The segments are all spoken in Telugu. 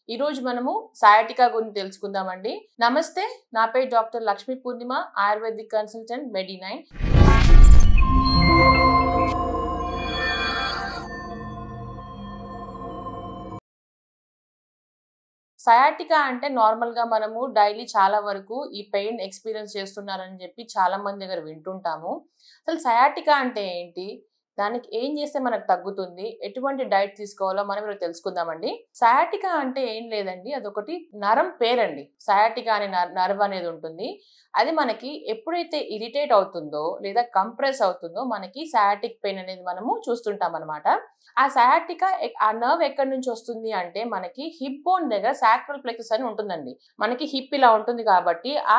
ఈ రోజు మనము సయాటికా గురించి తెలుసుకుందామండి. నమస్తే, నా పేరు డాక్టర్ లక్ష్మీ పూర్ణిమ, ఆయుర్వేదిక్ కన్సల్టెంట్ మెడి9. సయాటికా అంటే నార్మల్గా మనము డైలీ చాలా వరకు ఈ పెయిన్ ఎక్స్పీరియన్స్ చేస్తున్నారని చెప్పి చాలా మంది దగ్గర వింటుంటాము. అసలు సయాటికా అంటే ఏంటి, దానికి ఏం చేస్తే మనకు తగ్గుతుంది, ఎటువంటి డైట్ తీసుకోవాలో మనం ఇప్పుడు తెలుసుకుందామండి. సయాటికా అంటే ఏం లేదండి, అదొకటి నరం పేరండి. సయాటికా అనే నర్వ్ అనేది ఉంటుంది. అది మనకి ఎప్పుడైతే ఇరిటేట్ అవుతుందో లేదా కంప్రెస్ అవుతుందో మనకి సయాటిక్ పెయిన్ అనేది మనము చూస్తుంటాం అనమాట. ఆ సయాటికా ఆ నర్వ్ ఎక్కడి నుంచి వస్తుంది అంటే మనకి హిప్ బోన్ దగ్గర సాక్రల్ ప్లెక్సస్ అని ఉంటుందండి. మనకి హిప్ ఇలా ఉంటుంది కాబట్టి ఆ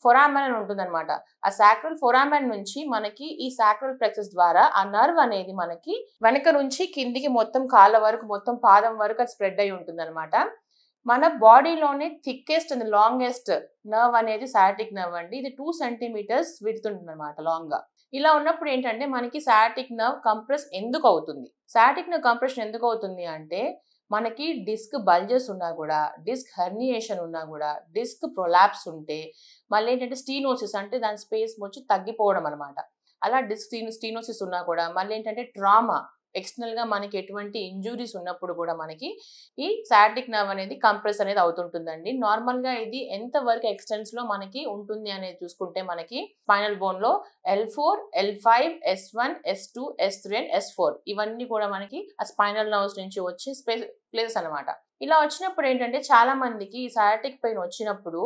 ఫొరామెన్ అని ఉంటుంది అనమాట. ఆ సాక్రల్ ఫొరామెన్ నుంచి మనకి ఈ సాక్రల్ ప్లెక్సస్ ద్వారా ఆ నర్వ్ అనేది మనకి వెనక నుంచి కిందికి మొత్తం కాళ్ళ వరకు, మొత్తం పాదం వరకు అది స్ప్రెడ్ అయి ఉంటుంది అనమాట. మన బాడీలోనే థిక్కెస్ట్ అండ్ లాంగెస్ట్ నర్వ్ అనేది సయాటిక్ నర్వ్ అండి. ఇది 2 సెంటీమీటర్స్ విడ్త్ ఉంటుంది అనమాట లాంగ్ గా. ఇలా ఉన్నప్పుడు ఏంటంటే మనకి సయాటిక్ నర్వ్ కంప్రెస్ ఎందుకు అవుతుంది, సయాటిక్ నర్వ్ కంప్రెషన్ ఎందుకు అవుతుంది అంటే మనకి డిస్క్ బల్జెస్ ఉన్నా కూడా, డిస్క్ హెర్నియేషన్ ఉన్నా కూడా, డిస్క్ ప్రొలాప్స్ ఉంటే, మళ్ళీ ఏంటంటే స్టీనోసిస్ అంటే దాని స్పేస్ వచ్చి తగ్గిపోవడం అనమాట. అలా డిస్క్ స్టీనోసిస్ ఉన్నా కూడా, మళ్ళీ ఏంటంటే ట్రామా, ఎక్స్టర్నల్ గా మనకి ఎటువంటి ఇంజురీస్ ఉన్నప్పుడు కూడా మనకి ఈ సయాటిక్ నర్వ్ అనేది కంప్రెస్ అనేది అవుతుంటుందండి. నార్మల్ గా ఇది ఎంత వరకు ఎక్స్టెన్స్ లో మనకి ఉంటుంది అనేది చూసుకుంటే మనకి స్పైనల్ బోన్ లో L4, L5, S1, S2, S3 and S4 ఇవన్నీ కూడా మనకి ఆ స్పైనల్ నర్వ్స్ నుంచి వచ్చే ప్లేసెస్ అనమాట. ఇలా వచ్చినప్పుడు ఏంటంటే చాలా మందికి ఈ సయాటిక్ పెయిన్ వచ్చినప్పుడు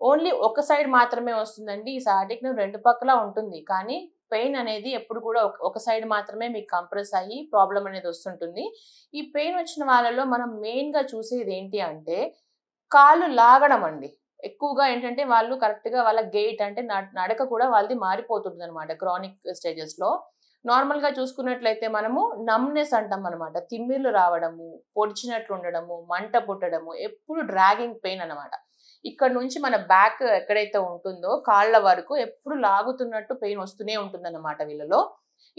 ఓన్లీ ఒక సైడ్ మాత్రమే వస్తుందండి. ఈ సయాటిక్ నర్వ్ రెండు పక్కల ఉంటుంది, కానీ పెయిన్ అనేది ఎప్పుడు కూడా ఒక సైడ్ మాత్రమే మీకు కంప్రెస్ అయ్యి ప్రాబ్లం అనేది వస్తుంటుంది. ఈ పెయిన్ వచ్చిన వాళ్ళలో మనం మెయిన్ గా చూసేది ఏంటి అంటే కాళ్ళు లాగడం అండి. ఎక్కువగా ఏంటంటే వాళ్ళు కరెక్ట్ గా వాళ్ళ గెయిట్ అంటే నడక కూడా వాళ్ళది మారిపోతుంది అనమాట క్రానిక్ స్టేజెస్ లో. నార్మల్ గా చూసుకున్నట్లయితే మనము నమ్నెస్ అంటాం అనమాట. తిమ్మిర్లు రావడము, పొడిచినట్లు ఉండడము, మంట పుట్టడము, ఎప్పుడు డ్రాగింగ్ పెయిన్ అనమాట. ఇక్కడ నుంచి మన బ్యాక్ ఎక్కడైతే ఉంటుందో కాళ్ళ వరకు ఎప్పుడు లాగుతున్నట్టు పెయిన్ వస్తూనే ఉంటుంది అన్నమాట వీళ్ళలో.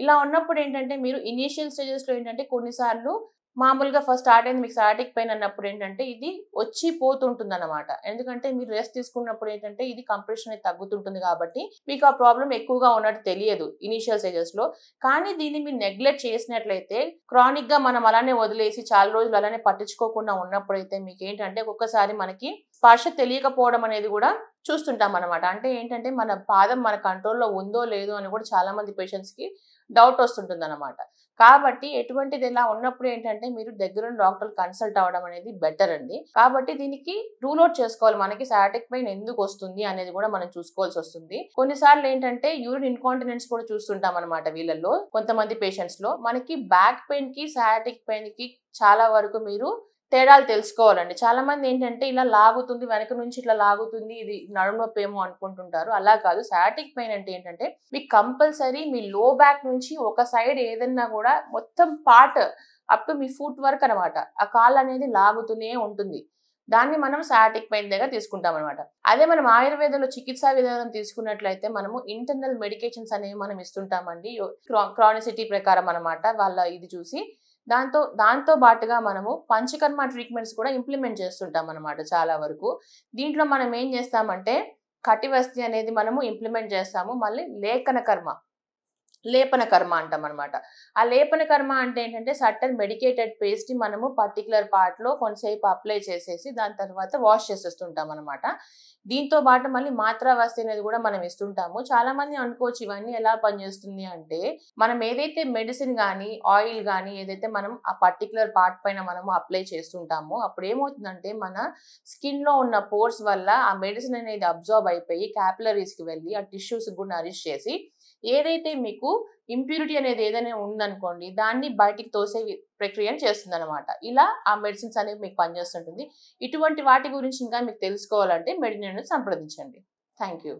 ఇలా ఉన్నప్పుడు ఏంటంటే మీరు ఇనీషియల్ స్టేజెస్ లో ఏంటంటే కొన్నిసార్లు మామూలుగా ఫస్ట్ స్టార్ట్ అయింది మీకు సయాటిక్ పెయిన్ అన్నప్పుడు ఏంటంటే ఇది వచ్చి పోతుంటుంది అనమాట. ఎందుకంటే మీరు రెస్ట్ తీసుకున్నప్పుడు ఏంటంటే ఇది కంప్రెషన్ అనేది తగ్గుతుంటుంది కాబట్టి మీకు ఆ ప్రాబ్లం ఎక్కువగా ఉన్నట్టు తెలియదు ఇనీషియల్ స్టేజెస్ లో. కానీ దీన్ని మీరు నెగ్లెక్ట్ చేసినట్లయితే, క్రానిక్ గా మనం అలానే వదిలేసి చాలా రోజులు అలానే పట్టించుకోకుండా ఉన్నప్పుడైతే మీకు ఏంటంటే ఒక్కొక్కసారి మనకి స్పర్శ తెలియకపోవడం అనేది కూడా చూస్తుంటాం అనమాట. అంటే ఏంటంటే మన పాదం మన కంట్రోల్లో ఉందో లేదో అని కూడా చాలా మంది పేషెంట్స్ కి డౌట్ వస్తుంటుంది అనమాట. కాబట్టి ఎటువంటిది ఇలా ఉన్నప్పుడు ఏంటంటే మీరు దగ్గరున్న డాక్టర్ కన్సల్ట్ అవ్వడం అనేది బెటర్ అండి. కాబట్టి దీనికి రూల్ అవుట్ చేసుకోవాలి, మనకి సయాటిక్ పెయిన్ ఎందుకు వస్తుంది అనేది కూడా మనం చూసుకోవాల్సి వస్తుంది. కొన్నిసార్లు ఏంటంటే యూరిన్ ఇన్కాంటినెన్స్ కూడా చూస్తుంటాం అనమాట వీళ్ళల్లో కొంతమంది పేషెంట్స్ లో. మనకి బ్యాక్ పెయిన్ కి సయాటిక్ పెయిన్ కి చాలా వరకు మీరు తేడాలు తెలుసుకోవాలండి. చాలా మంది ఏంటంటే ఇలా లాగుతుంది, వెనక నుంచి ఇట్లా లాగుతుంది, ఇది నడుము నొప్పి ఏమో అనుకుంటుంటారు. అలా కాదు. సయాటిక్ పెయిన్ అంటే ఏంటంటే మీకు కంపల్సరీ మీ లో బ్యాక్ నుంచి ఒక సైడ్ ఏదన్నా కూడా మొత్తం part up to me foot వరకు అనమాట ఆ కాళ్ళు అనేది లాగుతూనే ఉంటుంది. దాన్ని మనం సయాటిక్ పెయిన్ దగ్గర తీసుకుంటాం అనమాట. అదే మనం ఆయుర్వేదంలో చికిత్సా విధానం తీసుకున్నట్లయితే మనము ఇంటర్నల్ మెడికేషన్స్ అనేవి మనం ఇస్తుంటామండి, క్రానిసిటీ ప్రకారం అనమాట వాళ్ళ ఇది చూసి. దాంతో పాటుగా మనము పంచకర్మ ట్రీట్మెంట్స్ కూడా ఇంప్లిమెంట్ చేస్తుంటాం అనమాట చాలా వరకు. దీంట్లో మనం ఏం చేస్తామంటే కటివస్తి అనేది మనము ఇంప్లిమెంట్ చేస్తాము. మళ్ళీ లేపన కర్మ అంటాం అనమాట. ఆ లేపన కర్మ అంటే ఏంటంటే సర్టన్ మెడికేటెడ్ పేస్ట్ మనము పర్టికులర్ పార్ట్ లో కొంతసేపు అప్లై చేసేసి దాని తర్వాత వాష్ చేసేస్తుంటాం అనమాట. దీంతో పాటు మళ్ళీ మాత్రావస్థ అనేది కూడా మనం ఇస్తుంటాము. చాలా మంది అనుకోవచ్చు ఇవన్నీ ఎలా పనిచేస్తుంది అంటే, మనం ఏదైతే మెడిసిన్ కానీ ఆయిల్ కానీ ఏదైతే మనం ఆ పర్టికులర్ పార్ట్ పైన మనము అప్లై చేస్తుంటామో అప్పుడు ఏమవుతుందంటే మన స్కిన్ లో ఉన్న పోర్స్ వల్ల ఆ మెడిసిన్ అనేది అబ్జార్బ్ అయిపోయి క్యాపిలరీస్ కి వెళ్ళి ఆ టిష్యూస్ కూడా నరిష్ చేసి ఏదైతే మీకు ఇంప్యూరిటీ అనేది ఏదైనా ఉందనుకోండి దాన్ని బయటికి తోసే ప్రక్రియను చేస్తుంది అనమాట. ఇలా ఆ మెడిసిన్స్ అనేవి మీకు పనిచేస్తుంటుంది. ఇటువంటి వాటి గురించి ఇంకా మీకు తెలుసుకోవాలంటే మెడి9ని సంప్రదించండి. Thank you.